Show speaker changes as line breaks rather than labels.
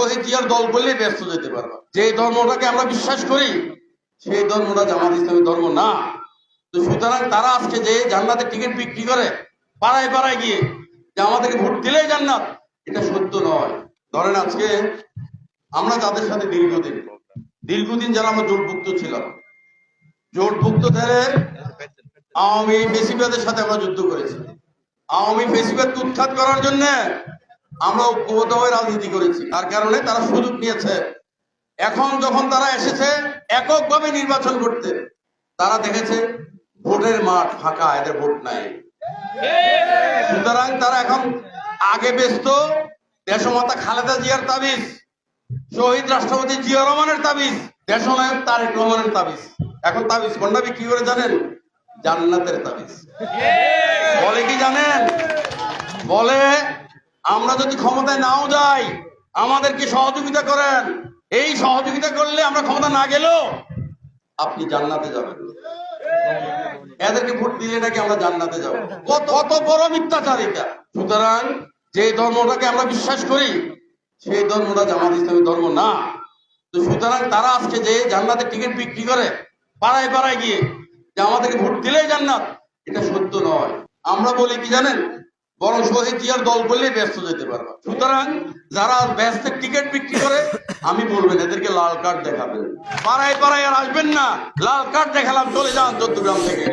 শহীদ জিয়ার দল করলে ব্যস্ত যেতে পারবা। যে ধর্মটাকে আমরা বিশ্বাস করি সেই ধর্মটা জামাত ইসলামী ধর্ম না। তো সুতরাং তারা আজকে যে জান্নাতের টিকিট বিক্রি করে পাড়ায় পাড়ায় গিয়ে যে আমাদেরকে ভোট দিলেই জান্নাত, এটা সত্য নয়। ধরেন আজকে আমরা যাদের সাথে দীর্ঘদিন যারা আমরা জোটভুক্ত ছিলাম, জোটভুক্তদের আওয়ামী ফেসিবাদের সাথে আমরা যুদ্ধ করেছি। আওয়ামী ফেসিবাদকে উৎখাত করার জন্য আমরা ঐক্যবদ্ধ হয়ে রাজনীতি করেছি। তার কারণে তারা সুযোগ নিয়েছে। এখন যখন তারা এসেছে এককভাবে নির্বাচন করতে, তারা দেখেছে ভোটের মাঠ ফাঁকা, এদের ভোট নাই। সুতরাং তারা এখন আগে ব্যস্ত দেশমাতা খালেদা জিয়ার তাবিজ, শহীদ রাষ্ট্রপতি জিয়া রহমানের তাবিজ, দেশনায়ক তারেক রহমানের তাবিজ। এখন তাবিজ কোনটা বিক্রি করে জানেন? জান্নাতের তাবিজ। বলে কি জানেন? বলে আমরা যদি ক্ষমতায় নাও যাই আমাদেরকে সহযোগিতা করেন, এই সহযোগিতা করলে আমরা ক্ষমতা না গেলেও আপনি জান্নাতে যাবেন। এদেরকে ভোট দিলে নাকি আমরা জান্নাতে যাব। কত বড় মিথ্যাচারিতা। সুতরাং যে ধর্মটাকে আমরা বিশ্বাস করি সেই ধর্মটা জামাত ইসলামী ধর্ম না। তো সুতরাং তারা আজকে যে জান্নাতের টিকিট বিক্রি করে পাড়ায় পাড়ায় গিয়ে যে আমাদেরকে ভোট দিলেই জান্নাত, এটা সত্য নয়। আমরা বলি কি জানেন? বরং শহীদ জিয়ার দল করলে ব্যস্ত যেতে পারবা। সুতরাং যারা ব্যস্তের টিকিট বিক্রি করে আমি বলবেন এদেরকে লাল কার্ড দেখাবেন। পাড়ায় পাড়ায় আর আসবেন না, লাল কার্ড দেখালাম চলে যান চট্টগ্রাম থেকে।